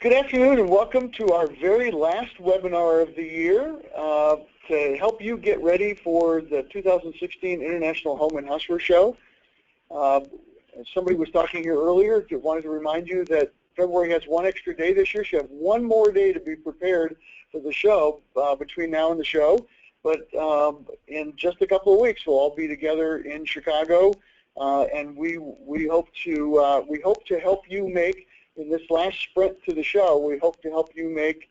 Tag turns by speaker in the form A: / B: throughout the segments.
A: Good afternoon and welcome to our very last webinar of the year to help you get ready for the 2016 International Home and Housewares Show. Somebody was talking here earlier, wanted to remind you that February has one extra day this year, so you have one more day to be prepared for the show between now and the show. But in just a couple of weeks, we'll all be together in Chicago, and we hope to help you make, in this last sprint to the show, we hope to help you make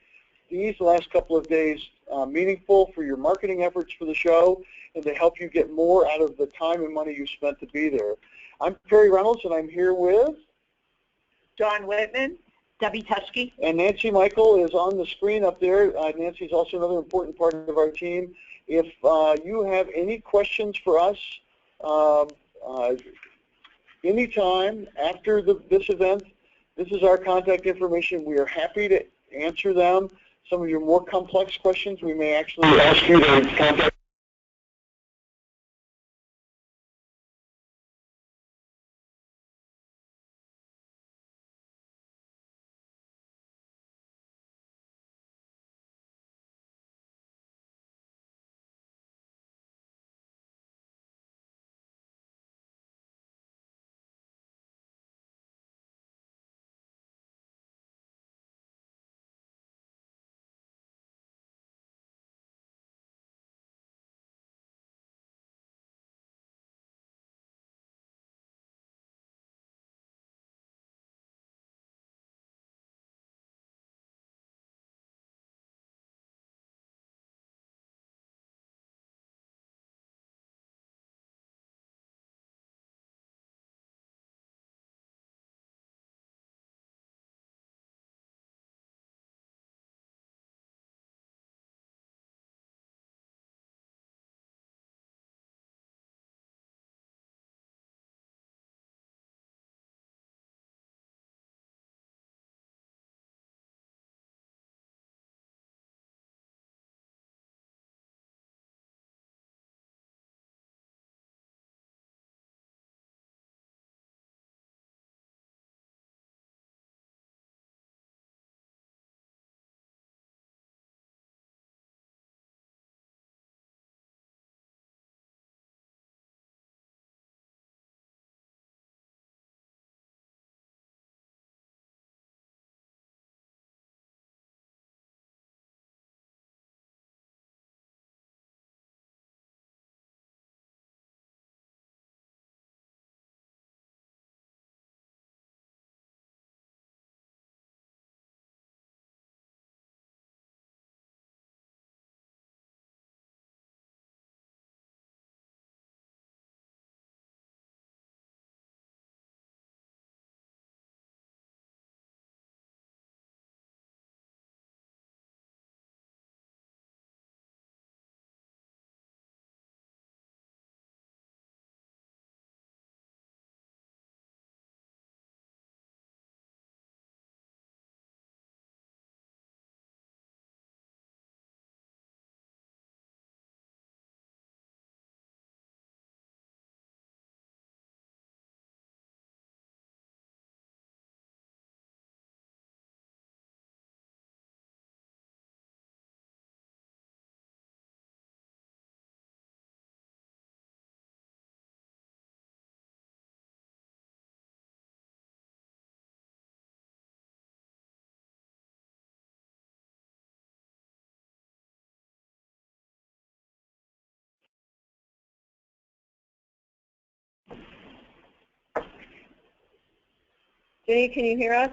A: these last couple of days meaningful for your marketing efforts for the show, and to help you get more out of the time and money you spent to be there. I'm Perry Reynolds, and I'm here with
B: Dawn Wittmann, Debbie Teschke.
A: And Nancy Michael is on the screen up there. Nancy's also another important part of our team. If you have any questions for us anytime after this event, this is our contact information. We are happy to answer them. Some of your more complex questions, we may actually ask you to contact.
B: Jenny, can you hear us?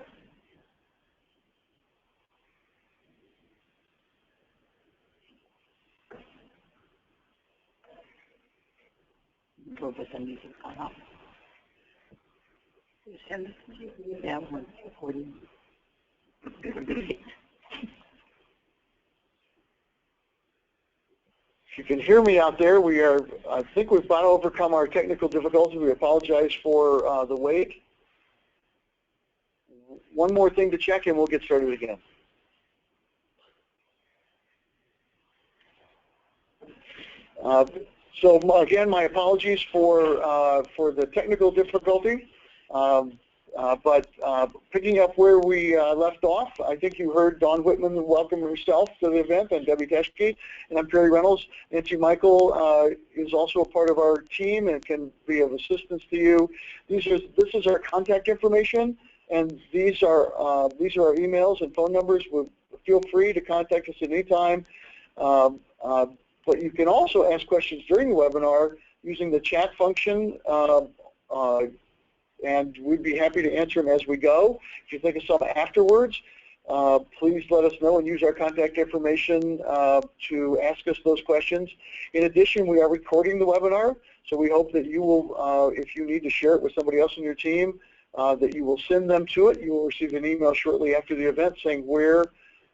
B: Yeah, 140.
A: If you can hear me out there, I think we've about overcome our technical difficulties. We apologize for the wait. One more thing to check and we'll get started again. So again, my apologies for the technical difficulty. But picking up where we left off, I think you heard Dawn Wittmann welcome herself to the event, and Debbie Teschke, and I'm Terry Reynolds. Nancy Michael is also a part of our team and can be of assistance to you. This is our contact information, and these are our emails and phone numbers. Feel free to contact us at any time. But you can also ask questions during the webinar using the chat function. And we'd be happy to answer them as we go. If you think of some afterwards, please let us know and use our contact information to ask us those questions. In addition, we are recording the webinar, so we hope that you will, if you need to share it with somebody else on your team, that you will send them to it. You will receive an email shortly after the event saying where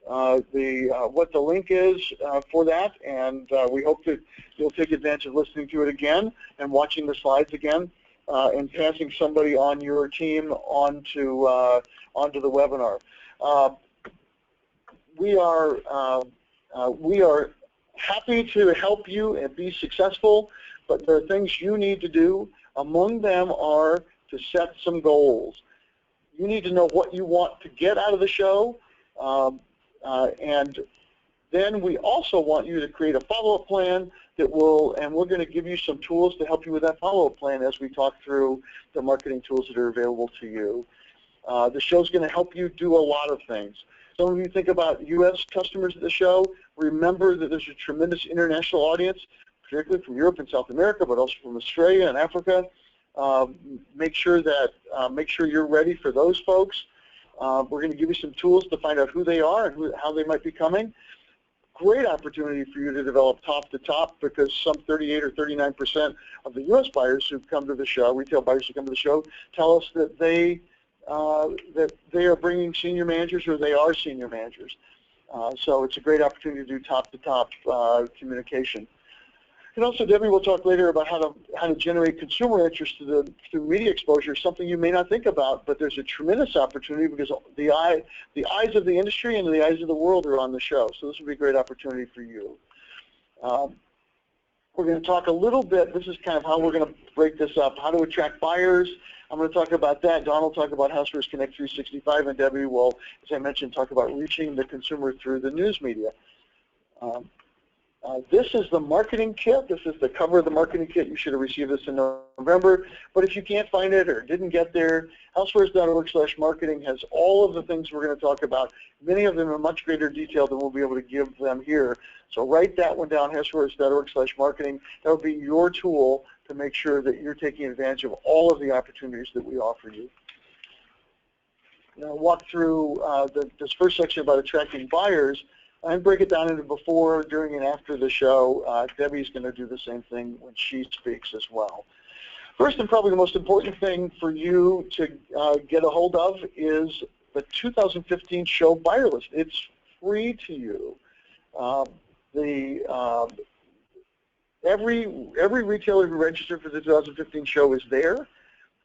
A: what the link is for that, and we hope that you'll take advantage of listening to it again and watching the slides again. And passing somebody on your team onto the webinar. We are happy to help you and be successful, but there are things you need to do. Among them are to set some goals. You need to know what you want to get out of the show, and then we also want you to create a follow-up plan that will, and we're going to give you some tools to help you with that follow-up plan as we talk through the marketing tools that are available to you. The show's going to help you do a lot of things. Some of you think about U.S. customers at the show. Remember that there's a tremendous international audience, particularly from Europe and South America, but also from Australia and Africa. Make sure you're ready for those folks. We're going to give you some tools to find out who they are and how they might be coming. Great opportunity for you to develop top-to-top, because some 38 or 39% of the U.S. buyers who come to the show, retail buyers who come to the show, tell us that they are bringing senior managers or they are senior managers. So it's a great opportunity to do top-to-top communication. And also, Debbie will talk later about how to generate consumer interest through media exposure, something you may not think about, but there's a tremendous opportunity because the eyes of the industry and the eyes of the world are on the show. So this will be a great opportunity for you. We're going to talk a little bit, this is kind of how we're going to break this up, how to attract buyers. I'm going to talk about that. Don will talk about Housewares Connect 365, and Debbie will, as I mentioned, talk about reaching the consumer through the news media. This is the marketing kit. This is the cover of the marketing kit. You should have received this in November. But if you can't find it or didn't get there, housewares.org/marketing has all of the things we're going to talk about, many of them in much greater detail than we'll be able to give them here. So write that one down, housewares.org/marketing. That will be your tool to make sure that you're taking advantage of all of the opportunities that we offer you. Now, I'll walk through this first section about attracting buyers and break it down into before, during, and after the show. Debbie's going to do the same thing when she speaks as well. First, and probably the most important thing for you to get a hold of is the 2015 show buyer list. It's free to you. Every retailer who registered for the 2015 show is there.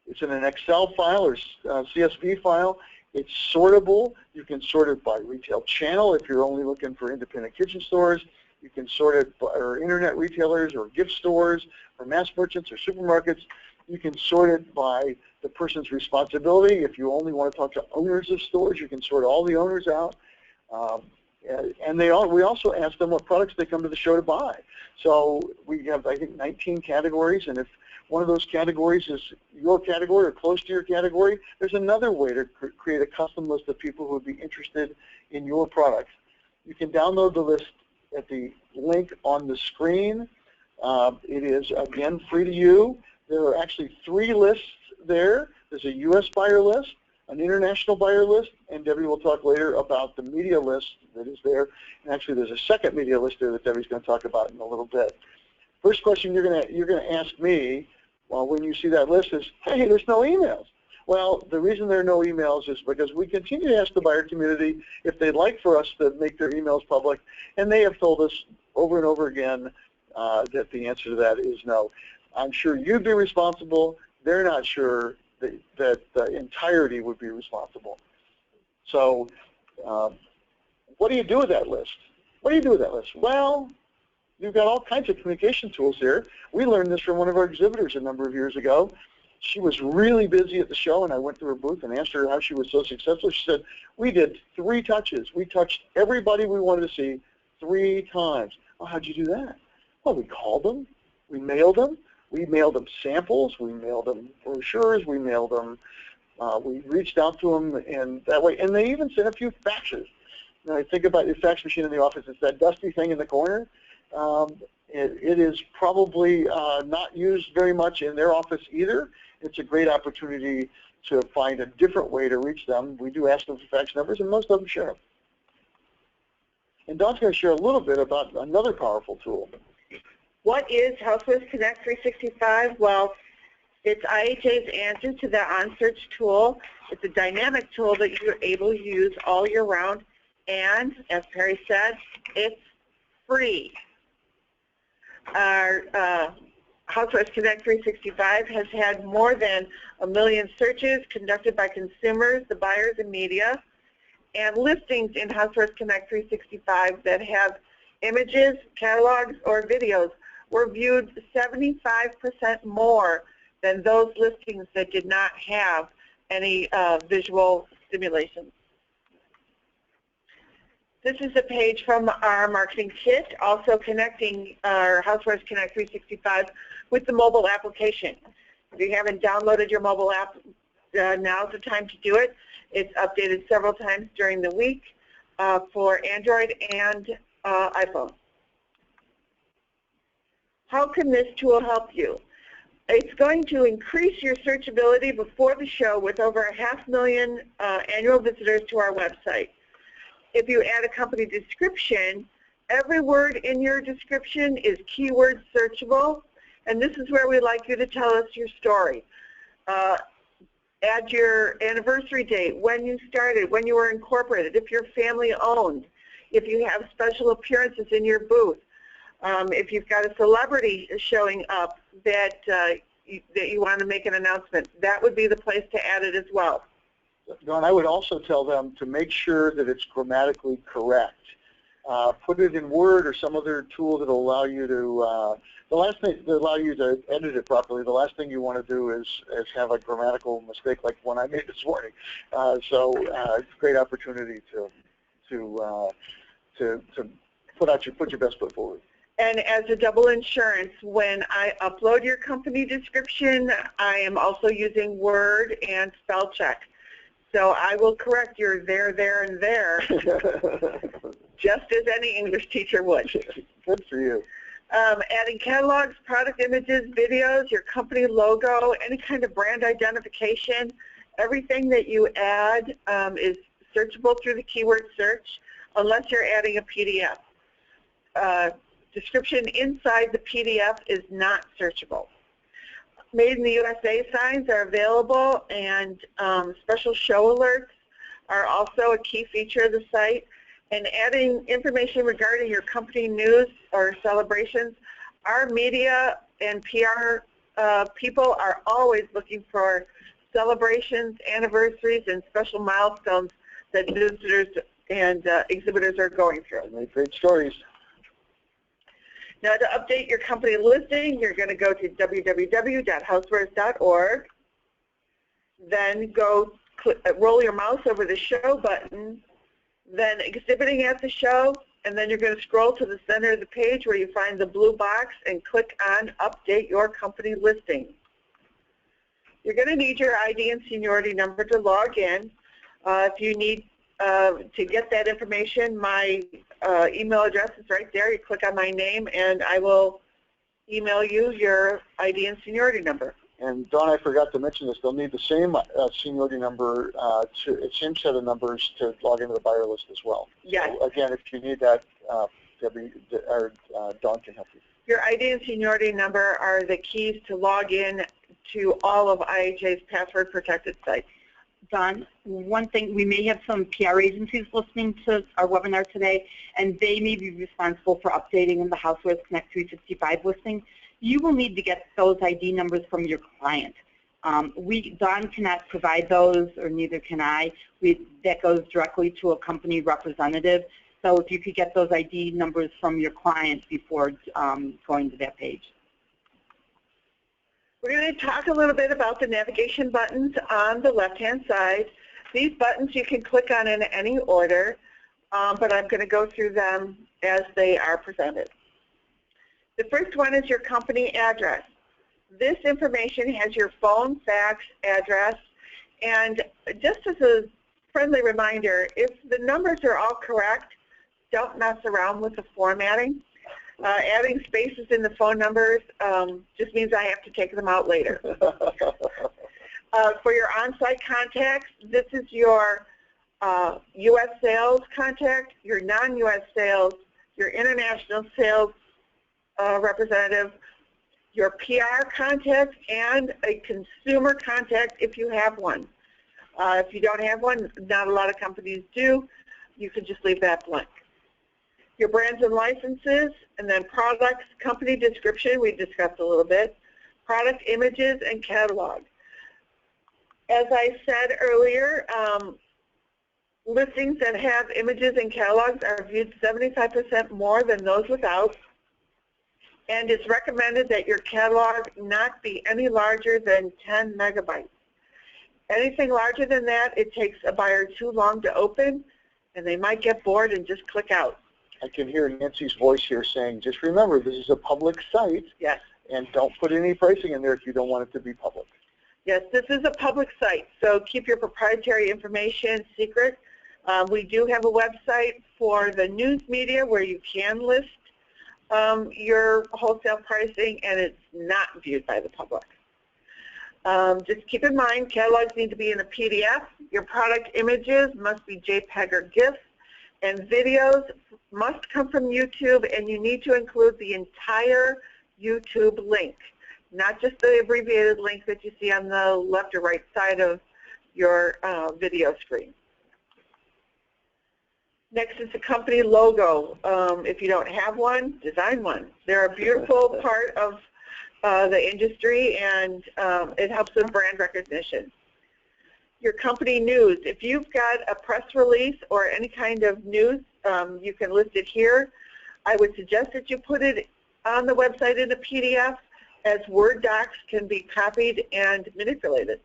A: It's in an Excel file or CSV file. It's sortable. You can sort it by retail channel if you're only looking for independent kitchen stores. You can sort it by internet retailers or gift stores or mass merchants or supermarkets. You can sort it by the person's responsibility. If you only want to talk to owners of stores, you can sort all the owners out. And we also ask them what products they come to the show to buy. So we have, I think, 19 categories, and if one of those categories is your category or close to your category, there's another way to create a custom list of people who would be interested in your products. You can download the list at the link on the screen. It is, again, free to you. There are actually 3 lists there. There's a U.S. buyer list, an international buyer list, and Debbie will talk later about the media list that is there. And actually, there's a second media list there that Debbie's going to talk about in a little bit. First question you're going to ask me when you see that list is, hey, there's no emails. Well, the reason there are no emails is because we continue to ask the buyer community if they'd like for us to make their emails public, and they have told us over and over again that the answer to that is no. I'm sure you'd be responsible. They're not sure that the entirety would be responsible. So what do you do with that list? What do you do with that list? Well, you've got all kinds of communication tools here. We learned this from one of our exhibitors a number of years ago. she was really busy at the show, and I went to her booth and asked her how she was so successful. She said, we did 3 touches. We touched everybody we wanted to see 3 times. Oh, how'd you do that? Well, we called them. We mailed them. We mailed them samples. We mailed them brochures. We mailed them. We reached out to them in that way. And they even sent a few faxes. Now, I think about your fax machine in the office. It's that dusty thing in the corner. It is probably not used very much in their office either. It's a great opportunity to find a different way to reach them. We do ask them for fax numbers, and most of them share them. And Dawn's going to share a little bit about another powerful tool.
B: What is Housewares Connect 365? Well, it's IHA's answer to the OnSearch tool. It's a dynamic tool that you're able to use all year round, and as Perry said, it's free. Our Housewares Connect 365 has had more than 1 million searches conducted by consumers, the buyers, and media, and listings in Housewares Connect 365 that have images, catalogs, or videos were viewed 75% more than those listings that did not have any visual stimulation. This is a page from our marketing kit, also connecting our Housewares Connect 365 with the mobile application. If you haven't downloaded your mobile app, now's the time to do it. It's updated several times during the week for Android and iPhone. How can this tool help you? It's going to increase your searchability before the show with over 500,000 annual visitors to our website. If you add a company description, every word in your description is keyword searchable, and this is where we'd like you to tell us your story. Add your anniversary date, when you started, when you were incorporated, if you're family owned, if you have special appearances in your booth, if you've got a celebrity showing up that you want to make an announcement, that would be the place to add it as well.
A: Dawn, I would also tell them to make sure that it's grammatically correct. Put it in Word or some other tool that will allow you to, to edit it properly. The last thing you want to do is have a grammatical mistake like one I made this morning. It's a great opportunity to put your best foot forward.
B: And as a double insurance, when I upload your company description, I am also using Word and spell check. So I will correct your there, and there, just as any English teacher would.
A: Good for you.
B: Adding catalogs, product images, videos, your company logo, any kind of brand identification, everything that you add is searchable through the keyword search, unless you're adding a PDF. Description inside the PDF is not searchable. Made in the USA signs are available, and special show alerts are also a key feature of the site. And adding information regarding your company news or celebrations, our media and PR people are always looking for celebrations, anniversaries, and special milestones that visitors and exhibitors are going through.
A: And great stories.
B: Now, to update your company listing, you're going to go to www.housewares.org. Then roll your mouse over the show button, then exhibiting at the show, and then you're going to scroll to the center of the page where you find the blue box and click on Update Your Company Listing. You're going to need your ID and seniority number to log in. If you need to get that information, my email address is right there. You click on my name, and I will email you your ID and seniority number.
A: And Dawn, I forgot to mention this. They'll need the same seniority number, same set of numbers to log into the buyer list as well.
B: Yes.
A: So again, if you need that, Dawn can help you.
B: Your ID and seniority number are the keys to log in to all of IHA's password-protected sites.
C: Dawn, one thing, we may have some PR agencies listening to our webinar today, and they may be responsible for updating in the Housewares Connect 365 listing. You will need to get those ID numbers from your client. Dawn cannot provide those, or neither can I. That goes directly to a company representative. So if you could get those ID numbers from your client before going to that page.
B: We're going to talk a little bit about the navigation buttons on the left-hand side. These buttons you can click on in any order, but I'm going to go through them as they are presented. The first one is your company address. This information has your phone, fax, address, and just as a friendly reminder, if the numbers are all correct, don't mess around with the formatting. Adding spaces in the phone numbers just means I have to take them out later. For your on-site contacts, this is your U.S. sales contact, your non-U.S. sales, your international sales representative, your PR contact, and a consumer contact if you have one. If you don't have one, not a lot of companies do, you can just leave that blank. Your brands and licenses, and then products, company description, we discussed a little bit, product images, and catalog. As I said earlier, listings that have images and catalogs are viewed 75% more than those without, and it's recommended that your catalog not be any larger than 10 megabytes. Anything larger than that, it takes a buyer too long to open, and they might get bored and just click out.
A: I can hear Nancy's voice here saying, just remember, this is a public site.
B: Yes.
A: And don't put any pricing in there if you don't want it to be public.
B: Yes, this is a public site, so keep your proprietary information secret. We do have a website for the news media where you can list your wholesale pricing, and it's not viewed by the public. Just keep in mind, catalogs need to be in a PDF. Your product images must be JPEG or GIF, and videos must come from YouTube, and you need to include the entire YouTube link, not just the abbreviated link that you see on the left or right side of your video screen. Next is the company logo. If you don't have one, design one. They're a beautiful part of the industry, and it helps with brand recognition. Your company news. If you've got a press release or any kind of news, you can list it here. I would suggest that you put it on the website in a PDF, as Word docs can be copied and manipulated.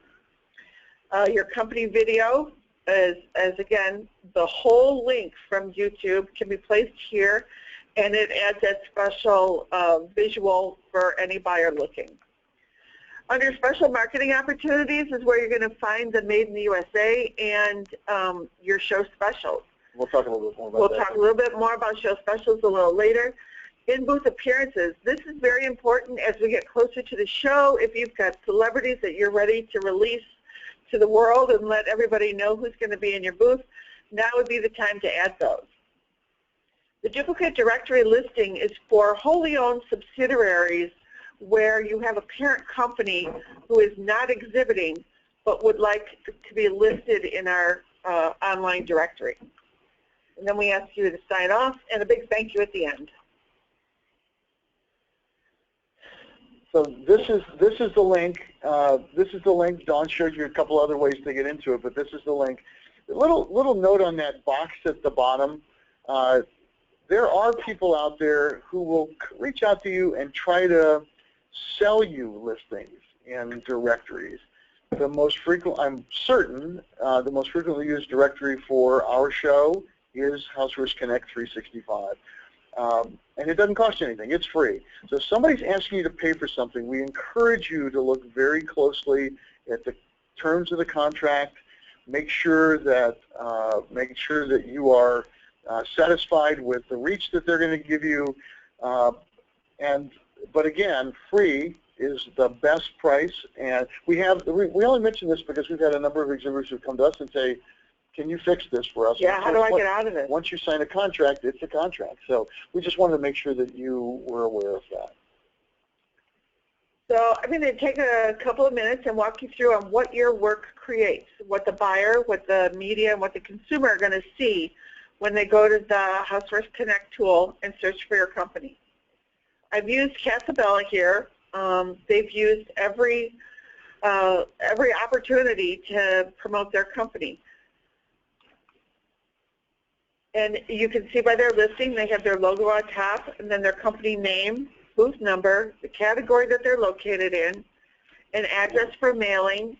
B: Your company video, as again, the whole link from YouTube can be placed here, and it adds that special visual for any buyer looking. Under special marketing opportunities is where you're going to find the Made in the USA and your show specials.
A: We'll talk a little bit more about that.
B: We'll talk a little bit more about show specials a little later. In-booth appearances. This is very important as we get closer to the show. If you've got celebrities that you're ready to release to the world and let everybody know who's going to be in your booth, now would be the time to add those. The duplicate directory listing is for wholly owned subsidiaries where you have a parent company who is not exhibiting but would like to be listed in our online directory. And then we ask you to sign off, and a big thank you at the end.
A: So this is the link. This is the link. Dawn showed you a couple other ways to get into it, but this is the link. A little note on that box at the bottom. There are people out there who will reach out to you and try to sell you listings and directories. The most frequent, I'm certain, the most frequently used directory for our show is Housewares Connect 365. And it doesn't cost you anything. It's free. So if somebody's asking you to pay for something, we encourage you to look very closely at the terms of the contract. Make sure that you are satisfied with the reach that they're going to give you. But again, free is the best price. And we only mention this because we've had a number of exhibitors who come to us and say, can you fix this for us?
B: Yeah, how do I get out of it?
A: Once you sign a contract, it's a contract. So we just wanted to make sure that you were aware of that.
B: So I'm going to take a couple of minutes and walk you through on what your work creates, what the buyer, what the media, and what the consumer are going to see when they go to the Housewares Connect tool and search for your company. I've used Casabella here. They've used every opportunity to promote their company. And you can see by their listing, they have their logo on top, and then their company name, booth number, the category that they're located in, an address for mailing.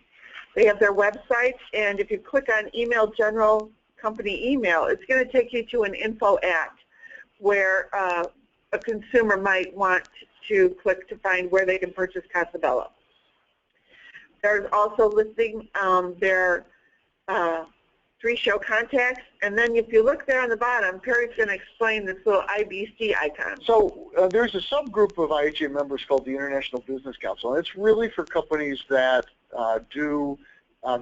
B: They have their website, and if you click on email general company email, it's going to take you to an info ad where a consumer might want to click to find where they can purchase Casa Bella. There's also listing their 3 show contacts, and then if you look there on the bottom, Perry's going to explain this little IBC icon.
A: So there's a subgroup of IHA members called the International Business Council, and it's really for companies that do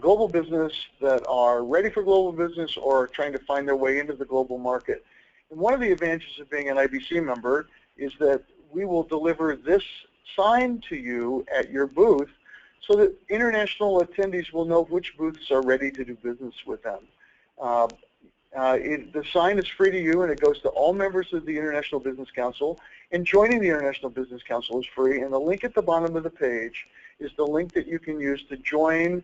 A: global business, that are ready for global business or trying to find their way into the global market. And one of the advantages of being an IBC member is that we will deliver this sign to you at your booth so that international attendees will know which booths are ready to do business with them. The sign is free to you, and it goes to all members of the International Business Council. And joining the International Business Council is free, and the link at the bottom of the page is the link that you can use to join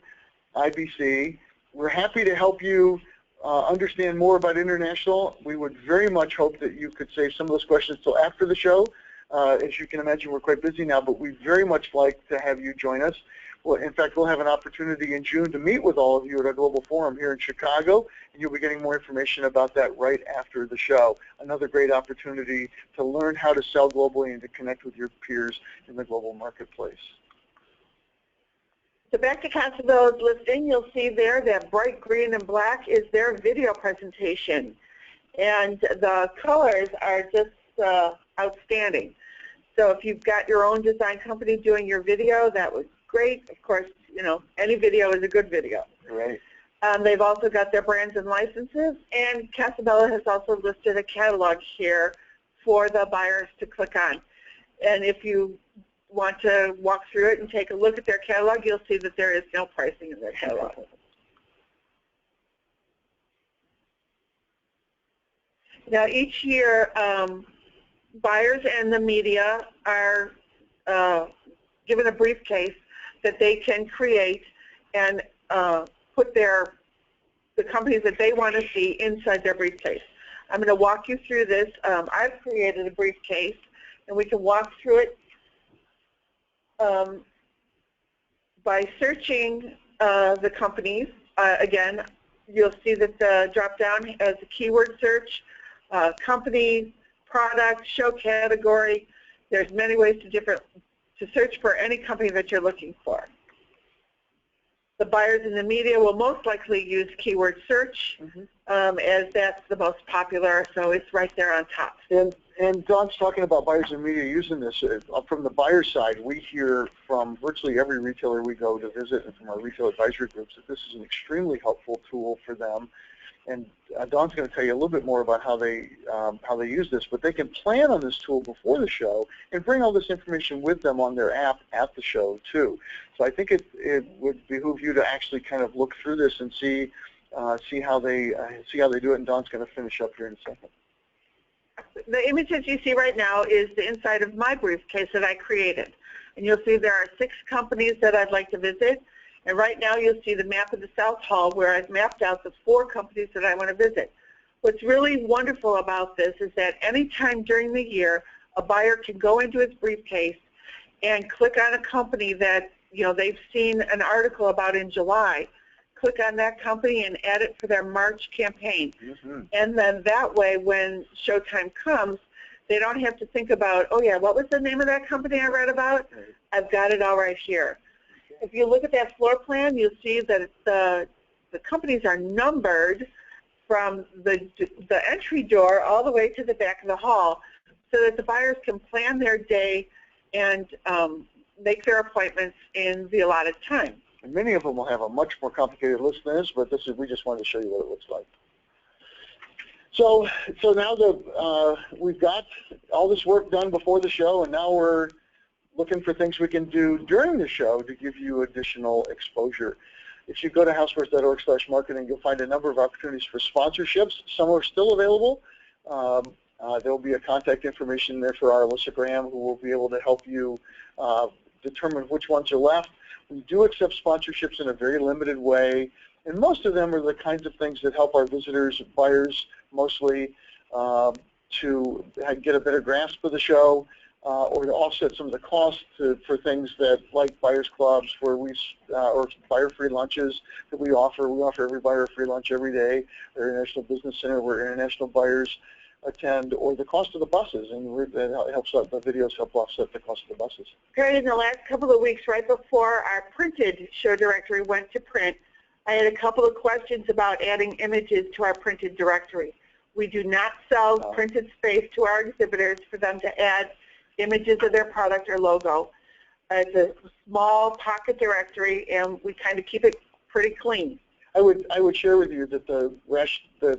A: IBC. We're happy to help you understand more about international. We would very much hope that you could save some of those questions till after the show. As you can imagine, we're quite busy now, but we'd very much like to have you join us. Well, in fact, we'll have an opportunity in June to meet with all of you at our global forum here in Chicago, and you'll be getting more information about that right after the show. Another great opportunity to learn how to sell globally and to connect with your peers in the global marketplace.
B: So back to Casa Bella's listing, you'll see there that bright green and black is their video presentation. And the colors are just outstanding. So if you've got your own design company doing your video, that was great. Of course, you know, any video is a good video.
A: Right.
B: They've also got their brands and licenses, and Casa Bella has also listed a catalog here for the buyers to click on. And if you want to walk through it and take a look at their catalog, you'll see that there is no pricing in their catalog. Now, each year, buyers and the media are given a briefcase that they can create and put the companies that they want to see inside their briefcase. I'm going to walk you through this. I've created a briefcase, and we can walk through it by searching the companies. Again, you'll see that the drop-down has a keyword search, company, product, show category. There's many ways to search for any company that you're looking for. The buyers in the media will most likely use keyword search as that's the most popular, so it's right there on top.
A: And Dawn's talking about buyers and media using this. From the buyer side, we hear from virtually every retailer we go to visit and from our retail advisory groups that this is an extremely helpful tool for them. And Dawn's going to tell you a little bit more about how they use this, but they can plan on this tool before the show and bring all this information with them on their app at the show too. So I think it would behoove you to actually kind of look through this and see how they do it. And Dawn's going to finish up here in a second.
B: The images you see right now is the inside of my briefcase that I created, and you'll see there are 6 companies that I'd like to visit. And right now you'll see the map of the South Hall where I've mapped out the 4 companies that I want to visit. What's really wonderful about this is that any time during the year, a buyer can go into his briefcase and click on a company that they've seen an article about in July, click on that company and add it for their March campaign. And then that way when showtime comes, they don't have to think about, oh yeah, what was the name of that company I read about? I've got it all right here. If you look at that floor plan, you'll see that the companies are numbered from the entry door all the way to the back of the hall so that the buyers can plan their day and make their appointments in the allotted time.
A: And many of them will have a much more complicated list than this, but we just wanted to show you what it looks like. So now that we've got all this work done before the show, and now we're looking for things we can do during the show to give you additional exposure. If you go to housewares.org/marketing, you'll find a number of opportunities for sponsorships. Some are still available. There will be a contact information there for our Alyssa Graham, who will be able to help you determine which ones are left. We do accept sponsorships in a very limited way, and most of them are the kinds of things that help our visitors, buyers mostly, to get a better grasp of the show, or to offset some of the costs for things that, like buyers clubs, where we or buyer-free lunches that we offer. We offer every buyer a free lunch every day. Our International Business Center, where international buyers attend, or the cost of the buses, and that helps out. The videos help offset the cost of the buses.
B: Great. In the last couple of weeks, right before our printed show directory went to print, I had a couple of questions about adding images to our printed directory. We do not sell printed space to our exhibitors for them to add images of their product or logo. It's a small pocket directory, and we kind of keep it pretty clean.
A: I would share with you that the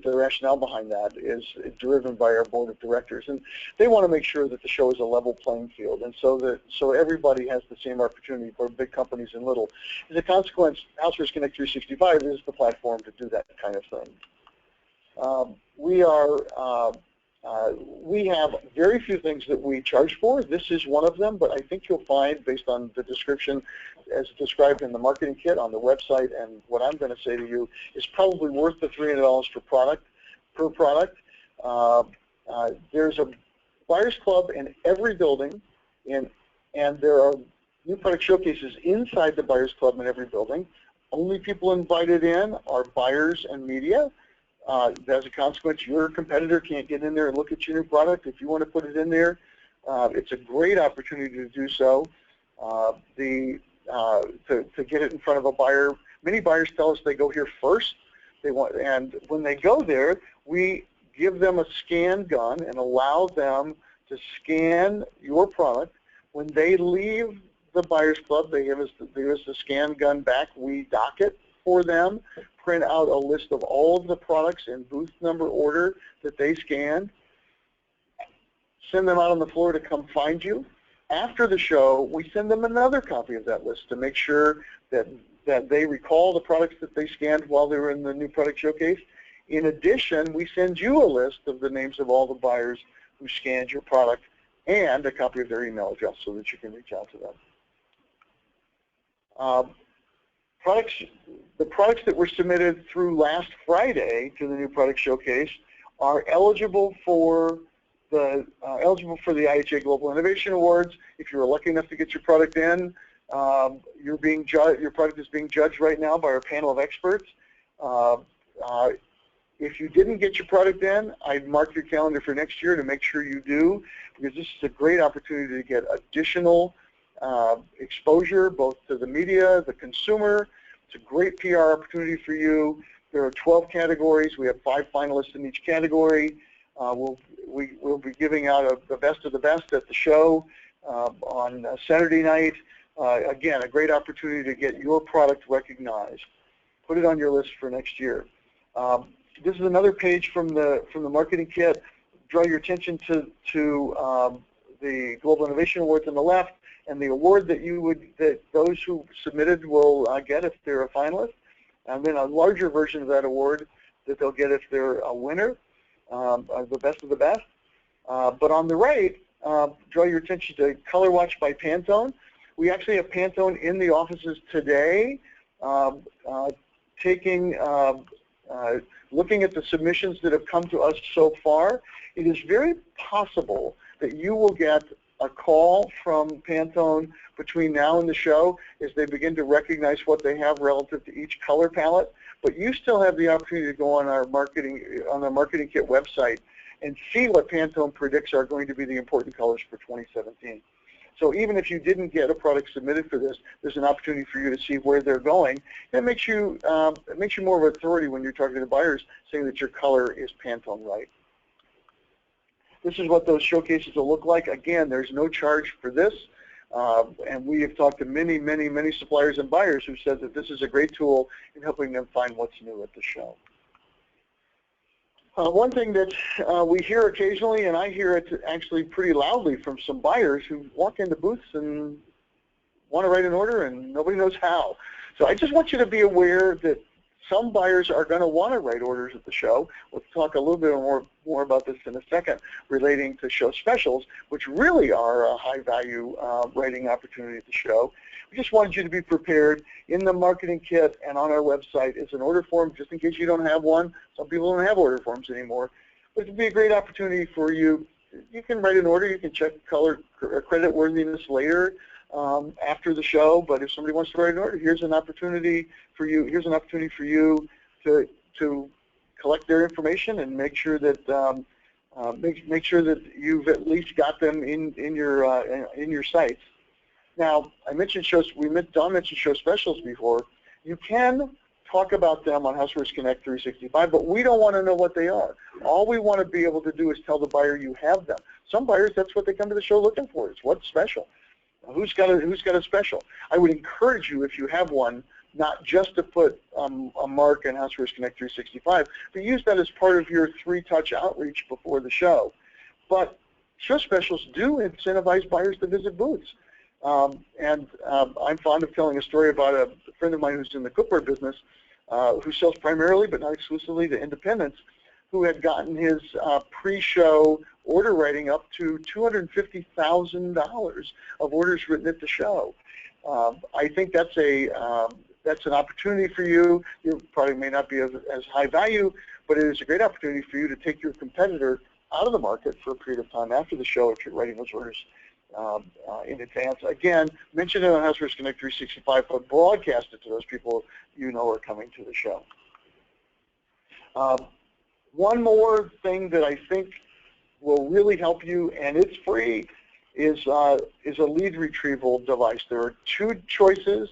A: rationale behind that is driven by our board of directors, and they want to make sure that the show is a level playing field, and so everybody has the same opportunity, for big companies and little. As a consequence, Housewares Connect 365 is the platform to do that kind of thing. We have very few things that we charge for. This is one of them, but I think you'll find, based on the description as described in the marketing kit on the website, and what I'm going to say to you is probably worth the $300 per product. There's a buyers club in every building, and there are new product showcases inside the buyers club in every building. Only people invited in are buyers and media. As a consequence, your competitor can't get in there and look at your new product. If you want to put it in there, it's a great opportunity to do so. To get it in front of a buyer. Many buyers tell us they go here first. And when they go there, we give them a scan gun and allow them to scan your product. When they leave the buyers club, they give us the scan gun back. We dock it for them, print out a list of all of the products in booth number order that they scanned, send them out on the floor to come find you. After the show, we send them another copy of that list to make sure that they recall the products that they scanned while they were in the new product showcase. In addition, we send you a list of the names of all the buyers who scanned your product and a copy of their email address so that you can reach out to them. The products that were submitted through last Friday to the new product showcase are eligible for the IHA Global Innovation Awards. If you were lucky enough to get your product in, your product is being judged right now by our panel of experts. If you didn't get your product in, I'd mark your calendar for next year to make sure you do, because this is a great opportunity to get additional exposure, both to the media, the consumer. It's a great PR opportunity for you. There are 12 categories. We have 5 finalists in each category. We'll be giving out the best of the best at the show on Saturday night. Again, a great opportunity to get your product recognized. Put it on your list for next year. This is another page from the marketing kit. Draw your attention to the Global Innovation Awards on the left, and the award that those who submitted will get if they're a finalist, and then a larger version of that award that they'll get if they're a winner, the best of the best. But on the right, draw your attention to Color Watch by Pantone. We actually have Pantone in the offices today, looking at the submissions that have come to us so far. It is very possible that you will get a call from Pantone between now and the show as they begin to recognize what they have relative to each color palette. But you still have the opportunity to go on the marketing kit website and see what Pantone predicts are going to be the important colors for 2017. So even if you didn't get a product submitted for this, there's an opportunity for you to see where they're going. It makes you more of an authority when you're talking to buyers, saying that your color is Pantone right. This is what those showcases will look like. Again, there's no charge for this, and we have talked to many, many, many suppliers and buyers who said that this is a great tool in helping them find what's new at the show. One thing that we hear occasionally, and I hear it actually pretty loudly from some buyers who walk into booths and want to write an order and nobody knows how. So I just want you to be aware that some buyers are going to want to write orders at the show. We'll talk a little bit more about this in a second, relating to show specials, which really are a high-value writing opportunity at the show. We just wanted you to be prepared. In the marketing kit and on our website is an order form, just in case you don't have one. Some people don't have order forms anymore. But it would be a great opportunity for you you can write an order. You can check color credit worthiness later after the show. But if somebody wants to write an order, here's an opportunity for you. Here's an opportunity for you to collect their information and make sure that make sure that you've at least got them in your sites. Now, I mentioned Dawn mentioned show specials before. You can talk about them on Housewares Connect 365, but we don't want to know what they are. All we want to be able to do is tell the buyer you have them. Some buyers, that's what they come to the show looking for, is what's special. Who's got a special? I would encourage you, if you have one, not just to put a mark in Housewares Connect 365, but use that as part of your 3-touch outreach before the show. But show specials do incentivize buyers to visit booths. I'm fond of telling a story about a friend of mine who's in the cookware business, who sells primarily but not exclusively to independents, who had gotten his pre-show order writing up to $250,000 of orders written at the show. I think that's an opportunity for you. Your product may not be as high value, but it is a great opportunity for you to take your competitor out of the market for a period of time after the show if you're writing those orders in advance. Again, mention it on Housewares Connect 365, but broadcast it to those people you know are coming to the show. One more thing that I think will really help you, and it's free, is a lead retrieval device. There are 2 choices.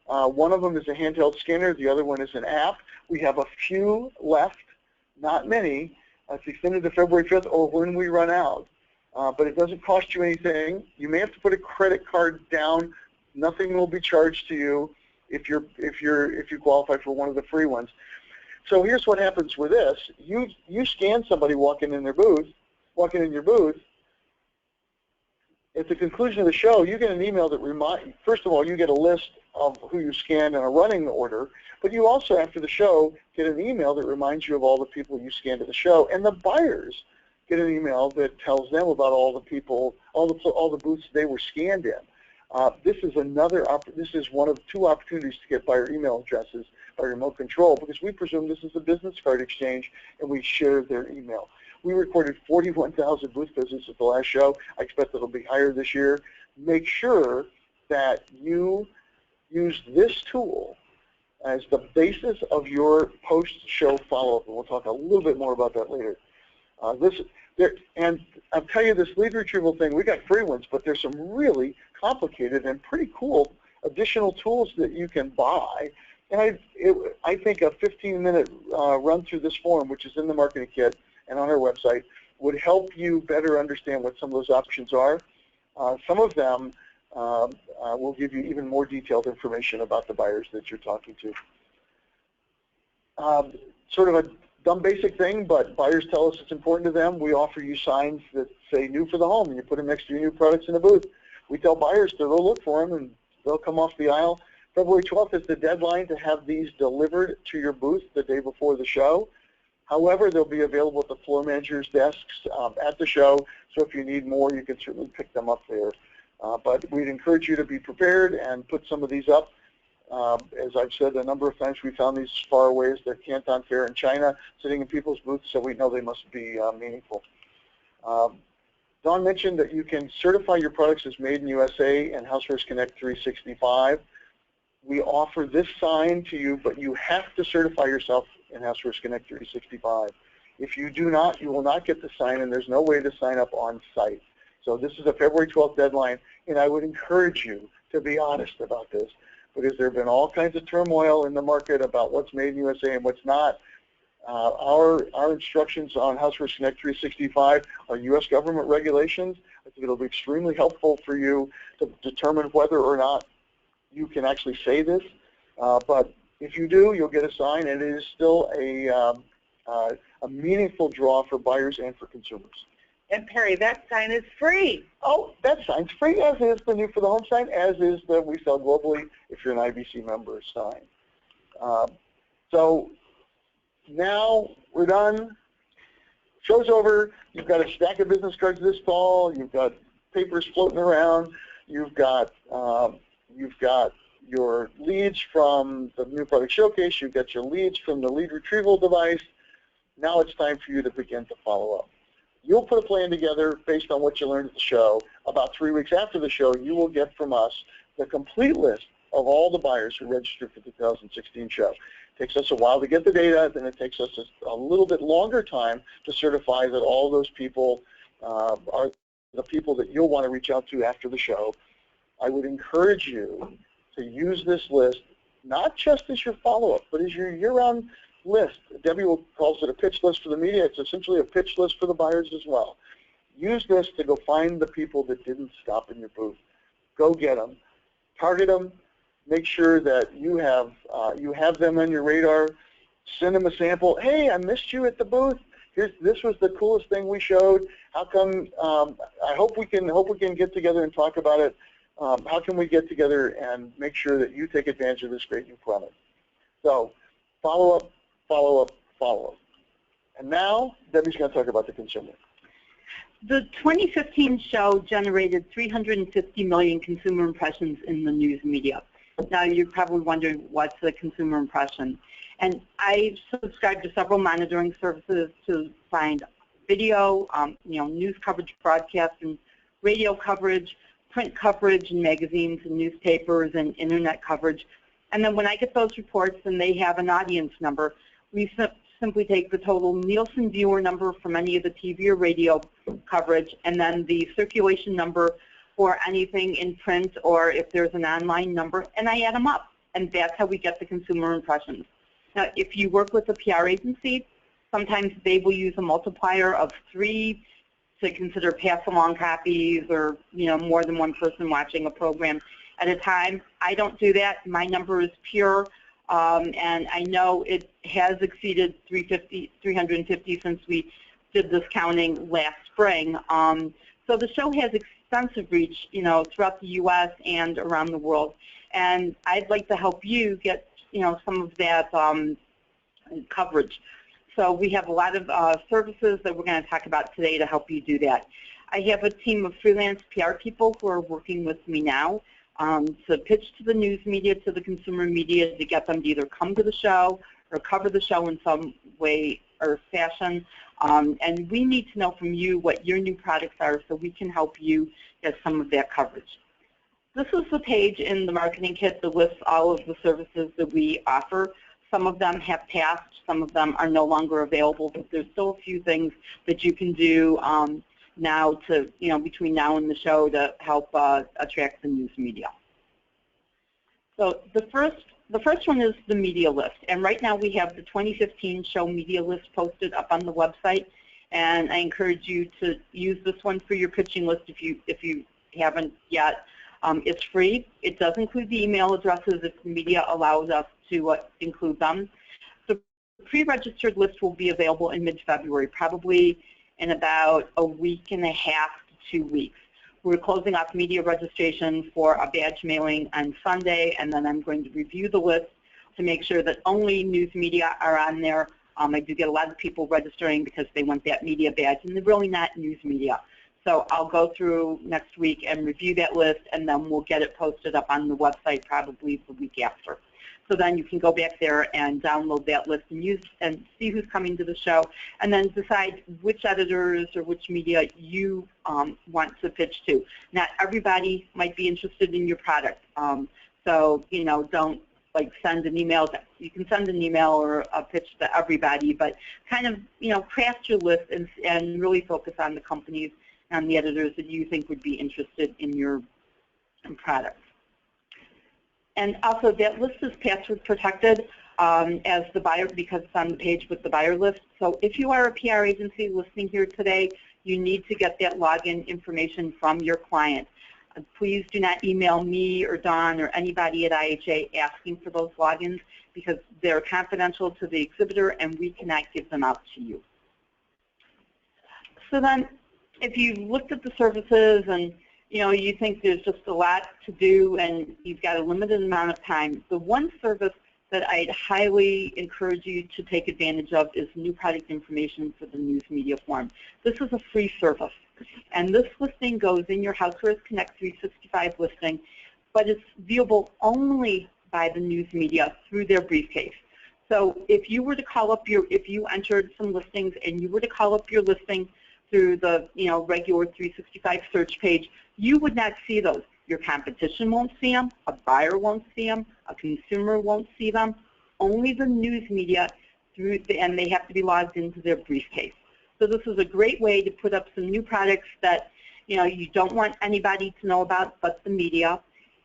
A: One of them is a handheld scanner. The other one is an app. We have a few left, not many. It's extended to February 5th or when we run out. But it doesn't cost you anything. You may have to put a credit card down. Nothing will be charged to you if you qualify for one of the free ones. So here's what happens with this. You scan somebody walking in your booth. At the conclusion of the show, you get an email that first of all, you get a list of who you scanned and a running order, but you also, after the show, get an email that reminds you of all the people you scanned at the show, and the buyers get an email that tells them about all the people, all the booths they were scanned in. This is one of 2 opportunities to get buyer email addresses by remote control, because we presume this is a business card exchange and we share their email. We recorded 41,000 booth visits at the last show. I expect it'll be higher this year. Make sure that you use this tool as the basis of your post-show follow-up, and we'll talk a little bit more about that later. And I'll tell you, this lead retrieval thing, we got free ones, but there's some really complicated and pretty cool additional tools that you can buy. And I think a 15-minute run through this form, which is in the marketing kit and on our website, would help you better understand what some of those options are. Some of them will give you even more detailed information about the buyers that you're talking to. Sort of a dumb basic thing, but buyers tell us it's important to them. We offer you signs that say new for the home, and you put them next to your new products in the booth. We tell buyers to go look for them, and they'll come off the aisle. February 12th is the deadline to have these delivered to your booth the day before the show. However, they'll be available at the floor manager's desks at the show, so if you need more, you can certainly pick them up there. But we'd encourage you to be prepared and put some of these up. As I've said a number of times, we found these as far away as the Canton Fair in China, sitting in people's booths, so we know they must be meaningful. Dawn mentioned that you can certify your products as made in USA and Housewares Connect 365. We offer this sign to you, but you have to certify yourself in Housewares Connect 365. If you do not, you will not get the sign, and there's no way to sign up on site. So this is a February 12th deadline, and I would encourage you to be honest about this, because there have been all kinds of turmoil in the market about what's made in USA and what's not. Our instructions on Housewares Connect 365 are U.S. government regulations. I think it'll be extremely helpful for you to determine whether or not you can actually say this. But if you do, you'll get a sign, and it is still a meaningful draw for buyers and for consumers.
B: And Perry, that sign is free.
A: Oh, that sign's free, as is the New for the Home sign, as is the We Sell Globally, if you're an IBC member, sign. So now we're done. Show's over. You've got a stack of business cards this fall. You've got papers floating around. You've got your leads from the new product showcase. You've got your leads from the lead retrieval device. Now it's time for you to begin to follow up. You'll put a plan together based on what you learned at the show. About 3 weeks after the show, you will get from us the complete list of all the buyers who registered for the 2016 show. It takes us a while to get the data, then it takes us a little bit longer time to certify that all those people are the people that you'll want to reach out to after the show. I would encourage you to use this list not just as your follow-up, but as your year-round list. Debbie calls it a pitch list for the media. It's essentially a pitch list for the buyers as well. Use this to go find the people that didn't stop in your booth. Go get them. Target them. Make sure that you have them on your radar. Send them a sample. Hey, I missed you at the booth. This was the coolest thing we showed. How come? I hope we can get together and talk about it. How can we get together and make sure that you take advantage of this great new product? So follow up, follow up, follow up. And now Debbie's going to talk about the consumer.
C: The 2015 show generated 350 million consumer impressions in the news media. Now you're probably wondering what's a consumer impression. And I subscribe to several monitoring services to find video, news coverage, broadcast, and radio coverage, print coverage, and magazines and newspapers and internet coverage. And then when I get those reports and they have an audience number, we simply take the total Nielsen viewer number from any of the TV or radio coverage, and then the circulation number for anything in print, or if there's an online number, and I add them up. And that's how we get the consumer impressions. Now, if you work with a PR agency, sometimes they will use a multiplier of 3 to consider pass-along copies, or more than one person watching a program at a time. I don't do that. My number is pure, and I know it has exceeded 350 since we did this counting last spring. So the show has extensive reach, throughout the U.S. and around the world, and I'd like to help you get, some of that coverage. So we have a lot of services that we're going to talk about today to help you do that. I have a team of freelance PR people who are working with me now to pitch to the news media, to the consumer media, to get them to either come to the show or cover the show in some way or fashion. And we need to know from you what your new products are so we can help you get some of that coverage. This is the page in the marketing kit that lists all of the services that we offer. Some of them have passed, some of them are no longer available, but there's still a few things that you can do now to, between now and the show to help attract the news media. So the first one is the media list, and right now we have the 2015 show media list posted up on the website, and I encourage you to use this one for your pitching list if you haven't yet. It's free. It does include the email addresses if the media allows us to include them. The pre-registered list will be available in mid-February, probably in about a week and a half to 2 weeks. We're closing off media registration for a badge mailing on Sunday, and then I'm going to review the list to make sure that only news media are on there. I do get a lot of people registering because they want that media badge, and they're really not news media. So I'll go through next week and review that list, and then we'll get it posted up on the website probably the week after. So then you can go back there and download that list and use and see who's coming to the show, and then decide which editors or which media you want to pitch to. Not everybody might be interested in your product, so don't send an email. You can send an email or a pitch to everybody, but kind of craft your list and really focus on the companies and the editors that you think would be interested in your product. And also, that list is password protected as the buyer because it's on the page with the buyer list. So if you are a PR agency listening here today, you need to get that login information from your client. Please do not email me or Dawn or anybody at IHA asking for those logins because they're confidential to the exhibitor and we cannot give them out to you. So then, if you've looked at the services and you think there's just a lot to do and you've got a limited amount of time, the one service that I'd highly encourage you to take advantage of is new product information for the news media form. This is a free service, and this listing goes in your Housewares Connect 365 listing, but it's viewable only by the news media through their briefcase. So if you were to call up if you entered some listings and you were to call up your listing through the regular 365 search page, you would not see those. Your competition won't see them, a buyer won't see them, a consumer won't see them, only the news media, and they have to be logged into their briefcase. So this is a great way to put up some new products that you don't want anybody to know about but the media.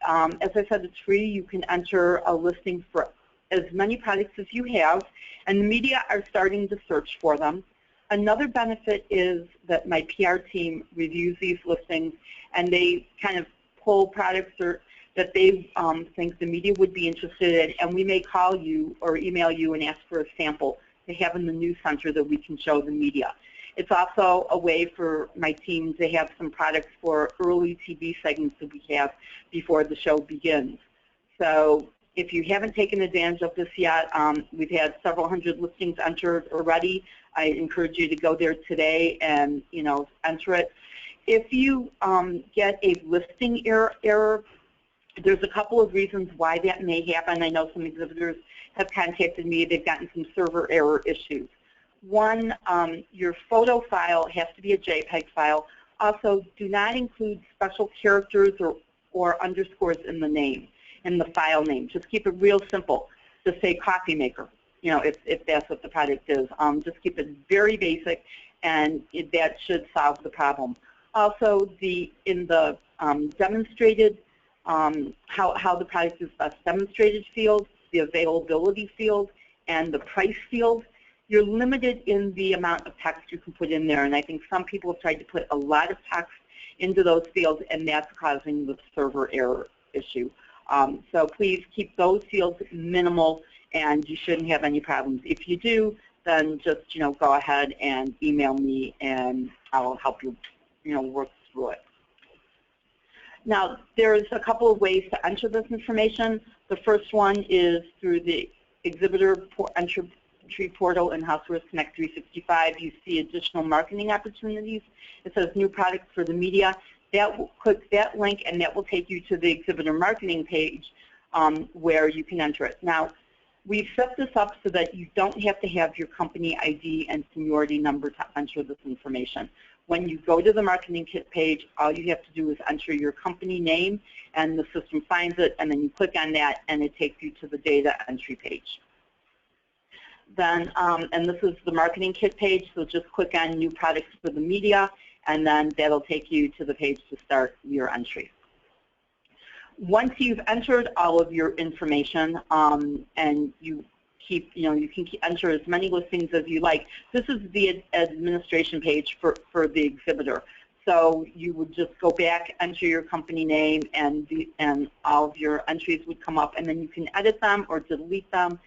C: As I said, it's free. You can enter a listing for as many products as you have, and the media are starting to search for them. Another benefit is that my PR team reviews these listings, and they kind of pull products that they think the media would be interested in, and we may call you or email you and ask for a sample to have in the news center that we can show the media. It's also a way for my team to have some products for early TV segments that we have before the show begins. So if you haven't taken advantage of this yet, we've had several hundred listings entered already. I encourage you to go there today and enter it. If you get a listing error, there's a couple of reasons why that may happen. I know some exhibitors have contacted me. They've gotten some server error issues. One, your photo file has to be a JPEG file. Also, do not include special characters or underscores in the name, in the file name. Just keep it real simple. Just say coffee maker, if that's what the product is. Just keep it very basic, and that should solve the problem. Also, in the demonstrated, how the product is best demonstrated field, the availability field, and the price field, you're limited in the amount of text you can put in there, and I think some people have tried to put a lot of text into those fields, and that's causing the server error issue. So please keep those fields minimal, and you shouldn't have any problems. If you do, then just go ahead and email me, and I'll help you work through it. Now, there's a couple of ways to enter this information. The first one is through the exhibitor entry portal in Housewares Connect 365. You see additional marketing opportunities. It says new products for the media. Click that link, and that will take you to the exhibitor marketing page where you can enter it. Now, we've set this up so that you don't have to have your company ID and seniority number to enter this information. When you go to the marketing kit page, all you have to do is enter your company name, and the system finds it, and then you click on that, and it takes you to the data entry page. Then, and this is the marketing kit page, so just click on new products for the media, and then that'll take you to the page to start your entry. Once you've entered all of your information, and you can enter as many listings as you like, this is the administration page for the exhibitor. So you would just go back, enter your company name, and all of your entries would come up, and then you can edit them or delete them,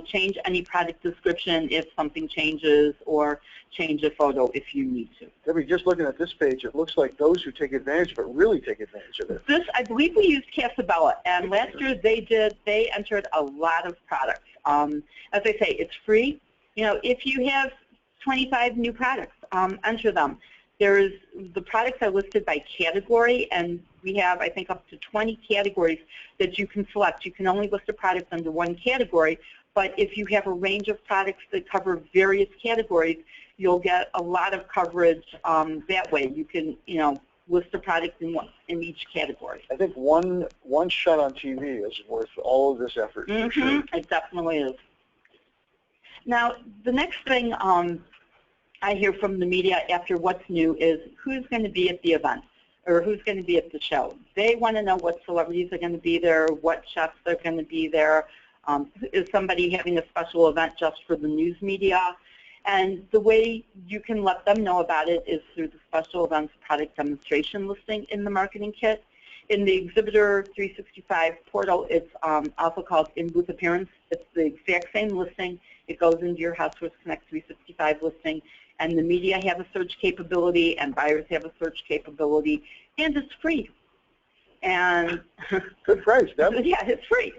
C: change any product description if something changes, or change a photo if you need to.
A: Debbie, just looking at this page, it looks like those who take advantage of it really take advantage of it.
C: This, I believe we used Casabella, and last year they entered a lot of products. As I say, it's free. If you have 25 new products, enter them. The products are listed by category, and we have, I think, up to 20 categories that you can select. You can only list a product under one category, but if you have a range of products that cover various categories, you'll get a lot of coverage that way. You can, list a product in each category.
A: I think one shot on TV is worth all of this effort.
C: Mm-hmm.
A: For sure.
C: It definitely is. Now, the next thing I hear from the media after what's new is who's going to be at the event, or who's going to be at the show. They want to know what celebrities are going to be there, what chefs are going to be there. Is somebody having a special event just for the news media? And the way you can let them know about it is through the special events product demonstration listing in the marketing kit. In the Exhibitor 365 portal, it's also called in-booth appearance. It's the exact same listing. It goes into your Housewares Connect 365 listing, and the media have a search capability, and buyers have a search capability, and it's free. And
A: good price, Deb.
C: Yeah, it's free.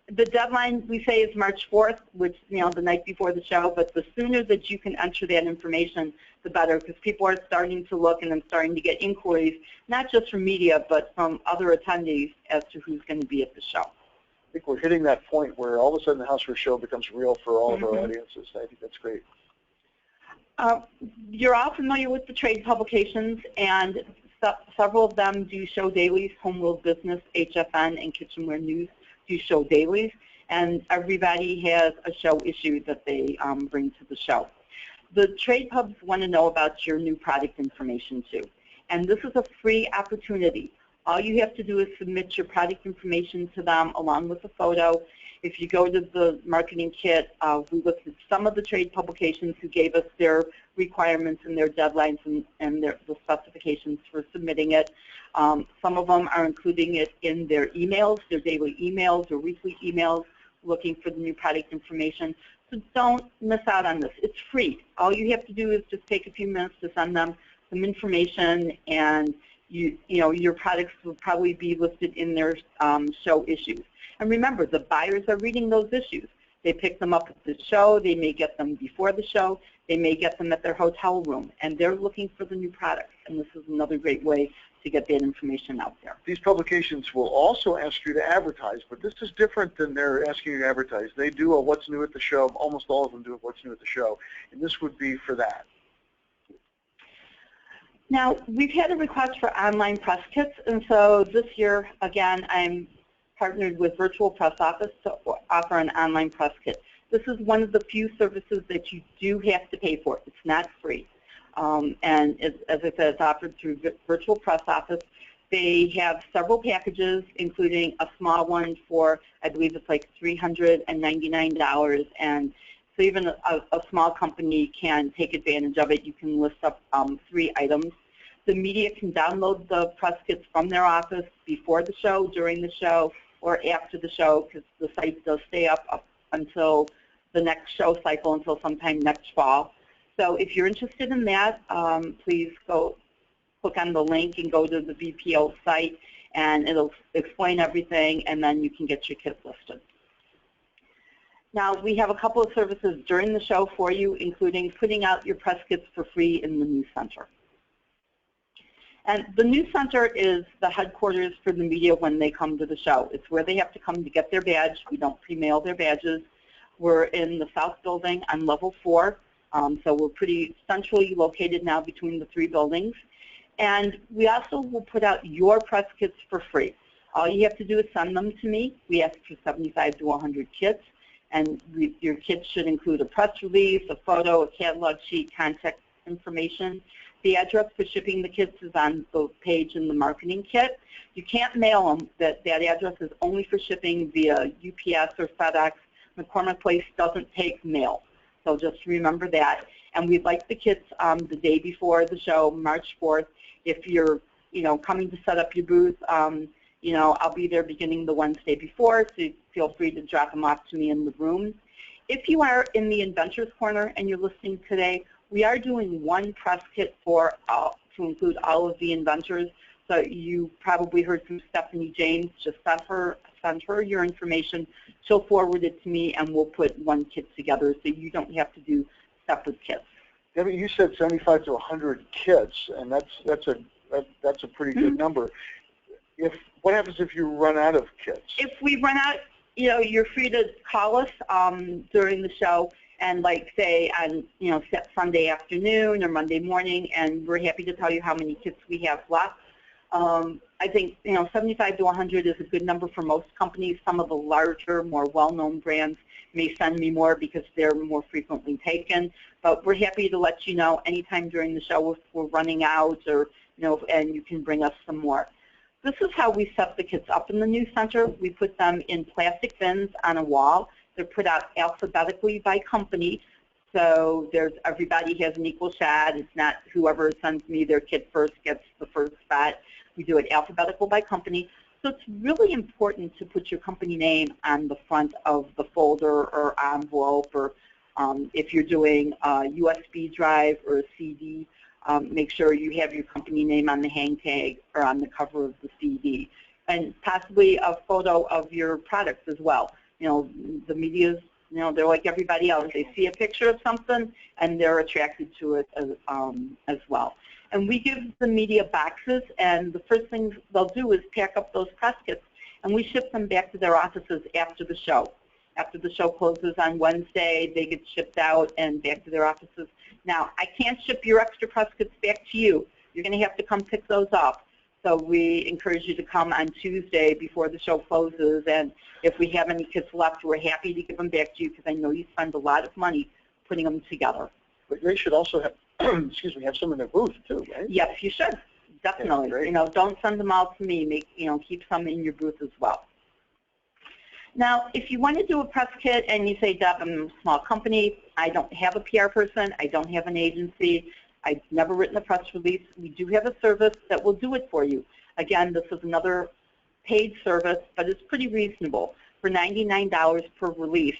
C: The deadline, we say, is March 4th, which, the night before the show, but the sooner that you can enter that information, the better, because people are starting to look and then starting to get inquiries, not just from media, but from other attendees as to who's going to be at the show.
A: I think we're hitting that point where all of a sudden the Housewares Show becomes real for all of our audiences. I think that's great.
C: You're all familiar with the trade publications, and several of them do show dailies. Home World Business, HFN, and Kitchenware News do show dailies, and everybody has a show issue that they bring to the show. The trade pubs want to know about your new product information too, and this is a free opportunity. All you have to do is submit your product information to them along with a photo. If you go to the marketing kit, we listed some of the trade publications who gave us their requirements and their deadlines and the specifications for submitting it. Some of them are including it in their emails, their daily emails or weekly emails, looking for the new product information. So don't miss out on this. It's free. All you have to do is just take a few minutes to send them some information, and you know your products will probably be listed in their show issues. And remember, the buyers are reading those issues. They pick them up at the show. They may get them before the show. They may get them at their hotel room. And they're looking for the new products. And this is another great way to get that information out there.
A: These publications will also ask you to advertise, but this is different than they're asking you to advertise. They do a what's new at the show. Almost all of them do a what's new at the show. And this would be for that.
C: Now, we've had a request for online press kits. And so this year, again, I'm partnered with Virtual Press Office to offer an online press kit. This is one of the few services that you do have to pay for. It's not free. And as I said, it's offered through Virtual Press Office. They have several packages, including a small one for, I believe it's like $399. And so even a small company can take advantage of it. You can list up 3 items. The media can download the press kits from their office before the show, during the show, or after the show, because the site does stay up until the next show cycle, until sometime next fall. So if you're interested in that, please go click on the link and go to the VPO site, and it'll explain everything, and then you can get your kit listed. Now, we have a couple of services during the show for you, including putting out your press kits for free in the News Center. And the News Center is the headquarters for the media when they come to the show. It's where they have to come to get their badge. We don't pre-mail their badges. We're in the South Building on level 4, so we're pretty centrally located now between the 3 buildings. And we also will put out your press kits for free. All you have to do is send them to me. We ask for 75 to 100 kits, and your kits should include a press release, a photo, a catalog sheet, contact information. The address for shipping the kits is on the page in the marketing kit. You can't mail them. That address is only for shipping via UPS or FedEx. McCormick Place doesn't take mail, so just remember that. And we'd like the kits the day before the show, March 4th. If you're, coming to set up your booth, I'll be there beginning the Wednesday before, so feel free to drop them off to me in the room. If you are in the Inventors Corner and you're listening today, we are doing one press kit to include all of the inventors. So you probably heard from Stephanie James. Just send her your information. She'll forward it to me, and we'll put one kit together so you don't have to do separate kits.
A: Debbie, you said 75 to 100 kits, and that's a pretty good number. What happens if you run out of kits? If
C: we run out, you're free to call us during the show, and say on Sunday afternoon or Monday morning, and we're happy to tell you how many kits we have left. I think 75 to 100 is a good number for most companies. Some of the larger, more well-known brands may send me more because they're more frequently taken. But we're happy to let you know anytime during the show if we're running out, or and you can bring us some more. This is how we set the kits up in the News Center. We put them in plastic bins on a wall. They're put out alphabetically by company, so everybody has an equal shot. It's not whoever sends me their kit first gets the first spot. We do it alphabetical by company. So it's really important to put your company name on the front of the folder or envelope, or if you're doing a USB drive or a CD, make sure you have your company name on the hang tag or on the cover of the CD, and possibly a photo of your products as well. The media's, they're like everybody else. They see a picture of something and they're attracted to it as well. And we give the media boxes, and the first thing they'll do is pack up those press kits, and we ship them back to their offices after the show. After the show closes on Wednesday, they get shipped out and back to their offices. Now, I can't ship your extra press kits back to you. You're going to have to come pick those up. So we encourage you to come on Tuesday before the show closes, and if we have any kits left, we're happy to give them back to you because I know you spend a lot of money putting them together.
A: But they should also have, excuse me, have some in their booth too, right?
C: Yes, you should. Definitely. Don't send them out to me. Keep some in your booth as well. Now, if you want to do a press kit and you say, Deb, I'm a small company, I don't have a PR person, I don't have an agency, I've never written a press release, we do have a service that will do it for you. Again, this is another paid service, but it's pretty reasonable. For $99 per release,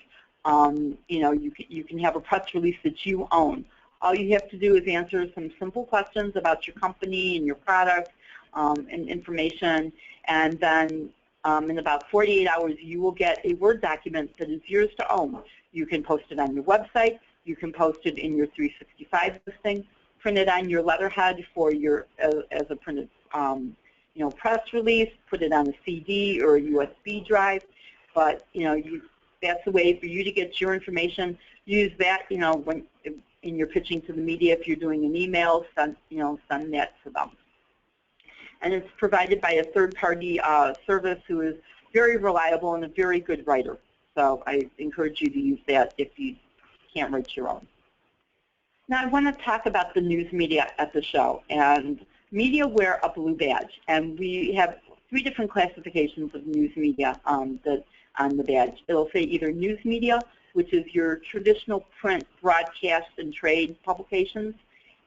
C: you can have a press release that you own. All you have to do is answer some simple questions about your company and your product and information, and then in about 48 hours, you will get a Word document that is yours to own. You can post it on your website. You can post it in your 365 listing, print it on your letterhead for your as a printed press release, put it on a CD or a USB drive. But that's a way for you to get your information. Use that when in your pitching to the media. If you're doing an email, send that to them. And it's provided by a third-party service who is very reliable and a very good writer. So I encourage you to use that if you can't write your own. Now I want to talk about the news media at the show. And media wear a blue badge. And we have 3 different classifications of news media on the badge. It'll say either news media, which is your traditional print, broadcast, and trade publications.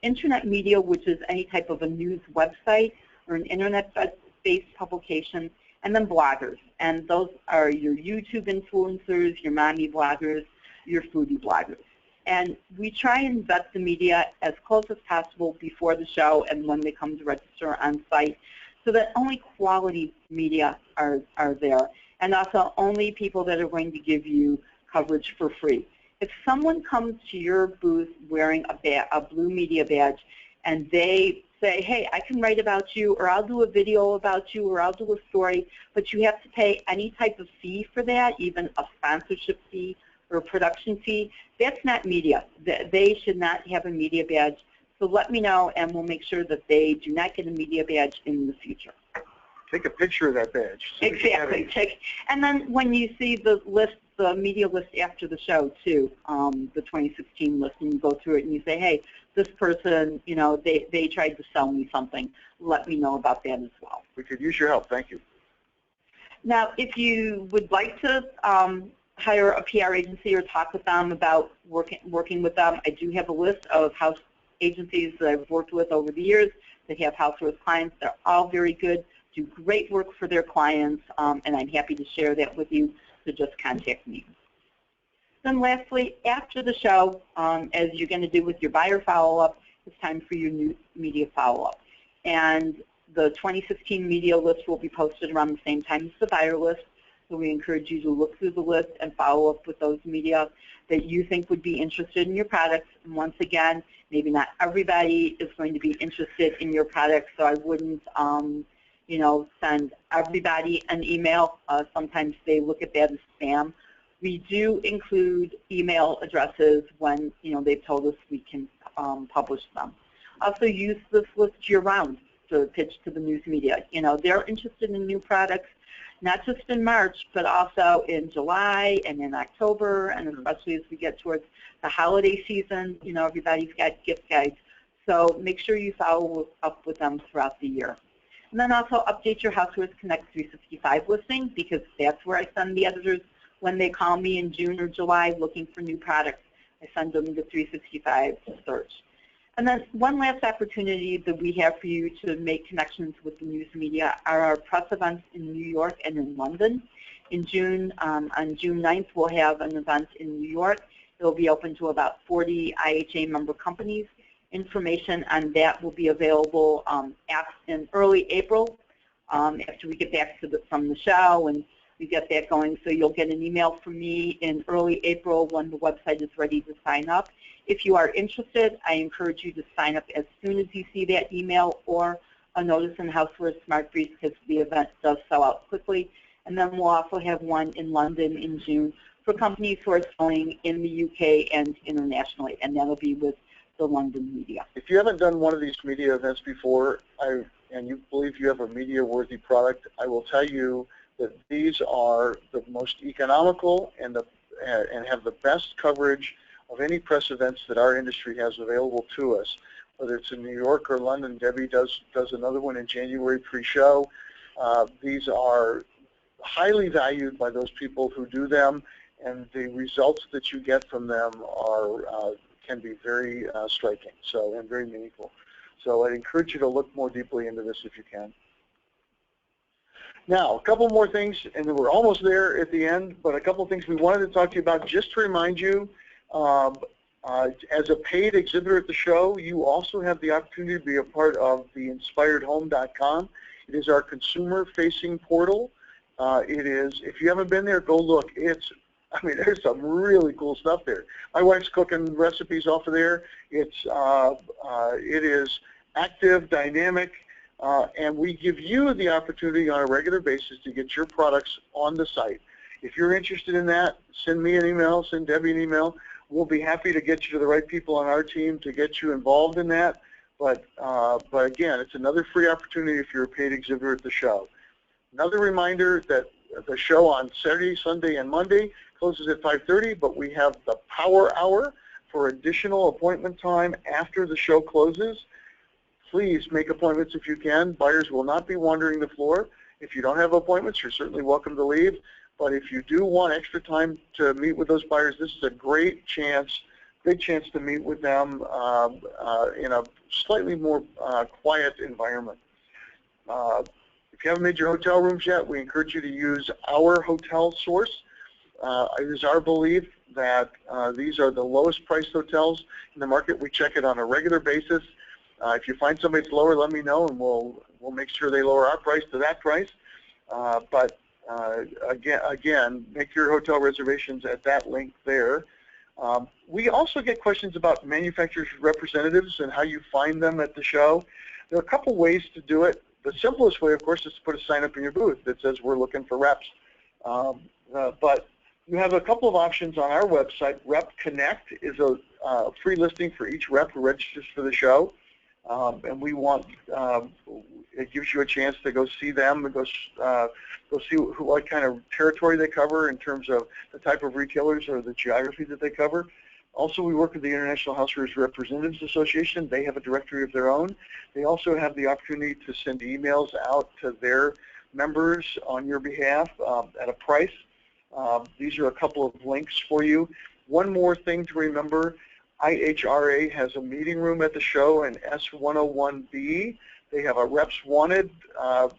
C: Internet media, which is any type of a news website or an internet-based publication, and then bloggers. And those are your YouTube influencers, your mommy bloggers, your foodie bloggers. And we try and vet the media as close as possible before the show and when they come to register on site so that only quality media are there, and also only people that are going to give you coverage for free. If someone comes to your booth wearing a blue media badge and they say, hey, I can write about you, or I'll do a video about you, or I'll do a story, but you have to pay any type of fee for that, even a sponsorship fee or a production fee, that's not media. They should not have a media badge. So let me know, and we'll make sure that they do not get a media badge in the future.
A: Take a picture of that badge.
C: Exactly. And then when you see the list, the media list after the show, too, the 2016 list, and you go through it and you say, hey, this person, they tried to sell me something. Let me know about that as well.
A: We could use your help. Thank you.
C: Now, if you would like to hire a PR agency or talk with them about working with them, I do have a list of house agencies that I've worked with over the years that have housewares clients. They're all very good, do great work for their clients, and I'm happy to share that with you, so just contact me. Then lastly, after the show, as you're going to do with your buyer follow-up, it's time for your new media follow-up. And the 2016 media list will be posted around the same time as the buyer list, so we encourage you to look through the list and follow up with those media that you think would be interested in your products. And once again, maybe not everybody is going to be interested in your products, so I wouldn't send everybody an email. Sometimes they look at that as spam. We do include email addresses when they've told us we can publish them. Also use this list year-round to pitch to the news media. They're interested in new products, not just in March, but also in July and in October, and especially as we get towards the holiday season. Everybody's got gift guides. So make sure you follow up with them throughout the year. And then also update your Housewares Connect 365 listing, because that's where I send the editors when they call me in June or July looking for new products. I send them to 365 to search. And then one last opportunity that we have for you to make connections with the news media are our press events in New York and in London. In June, on June 9th, we'll have an event in New York. It will be open to about 40 IHA member companies. Information on that will be available in early April after we get back from the show and we get that going. So you'll get an email from me in early April when the website is ready to sign up. If you are interested, I encourage you to sign up as soon as you see that email or a notice in Housewares Smart Briefs, because the event does sell out quickly. And then we'll also have one in London in June for companies who are selling in the UK and internationally, and that'll be with the London media.
A: If you haven't done one of these media events before, and you believe you have a media-worthy product, I will tell you that these are the most economical and have the best coverage of any press events that our industry has available to us. Whether it's in New York or London, Debbie does another one in January pre-show. These are highly valued by those people who do them, and the results that you get from them can be very striking, and very meaningful. So I'd encourage you to look more deeply into this if you can. Now, a couple more things, and we're almost there at the end, but a couple of things we wanted to talk to you about just to remind you, as a paid exhibitor at the show, you also have the opportunity to be a part of the inspiredhome.com. It is our consumer-facing portal. It is, if you haven't been there, go look. There's some really cool stuff there. My wife's cooking recipes off of there. It is active, dynamic, and we give you the opportunity on a regular basis to get your products on the site. If you're interested in that, send me an email, send Debbie an email. We'll be happy to get you to the right people on our team to get you involved in that. But again, it's another free opportunity if you're a paid exhibitor at the show. Another reminder that the show on Saturday, Sunday, and Monday closes at 5:30, but we have the Power Hour for additional appointment time after the show closes. Please make appointments if you can. Buyers will not be wandering the floor. If you don't have appointments, you're certainly welcome to leave. But if you do want extra time to meet with those buyers, this is a great chance to meet with them in a slightly more quiet environment. If you haven't made your hotel rooms yet, we encourage you to use our hotel source. It is our belief that these are the lowest priced hotels in the market. We check it on a regular basis. If you find somebody that's lower, let me know, and we'll make sure they lower our price to that price. Again, make your hotel reservations at that link there. We also get questions about manufacturers' representatives and how you find them at the show. There are a couple ways to do it. The simplest way, of course, is to put a sign up in your booth that says we're looking for reps. But you have a couple of options on our website. Rep Connect is a free listing for each rep who registers for the show. And it gives you a chance to go see them and go see what kind of territory they cover in terms of the type of retailers or the geography that they cover. Also, we work with the International Housewares Representatives Association. They have a directory of their own. They also have the opportunity to send emails out to their members on your behalf at a price. These are a couple of links for you. One more thing to remember, IHRA has a meeting room at the show in S101B. They have a Reps Wanted a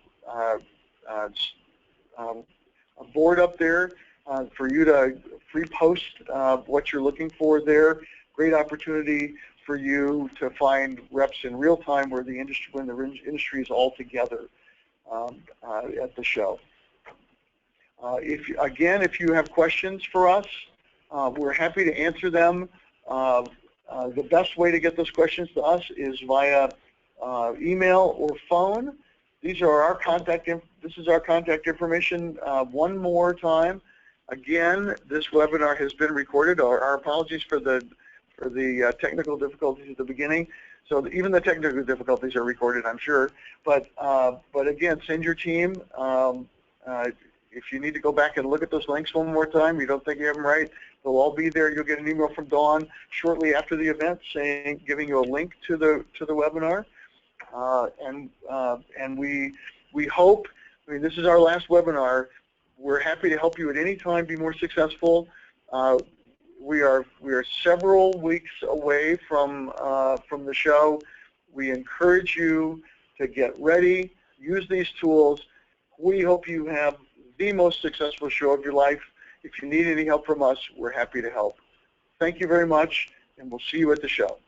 A: board up there for you to free post what you're looking for there. Great opportunity for you to find reps in real time when the industry is all together at the show. If you have questions for us, we're happy to answer them. The best way to get those questions to us is via email or phone. This is our contact information. One more time, again, this webinar has been recorded. Our apologies for the technical difficulties at the beginning. So even the technical difficulties are recorded, I'm sure. But again, send your team. If you need to go back and look at those links one more time, you don't think you have them right, they'll all be there. You'll get an email from Dawn shortly after the event giving you a link to the webinar. And we hope, this is our last webinar. We're happy to help you at any time be more successful. We are several weeks away from the show. We encourage you to get ready, use these tools. We hope you have the most successful show of your life. If you need any help from us, we're happy to help. Thank you very much, and we'll see you at the show.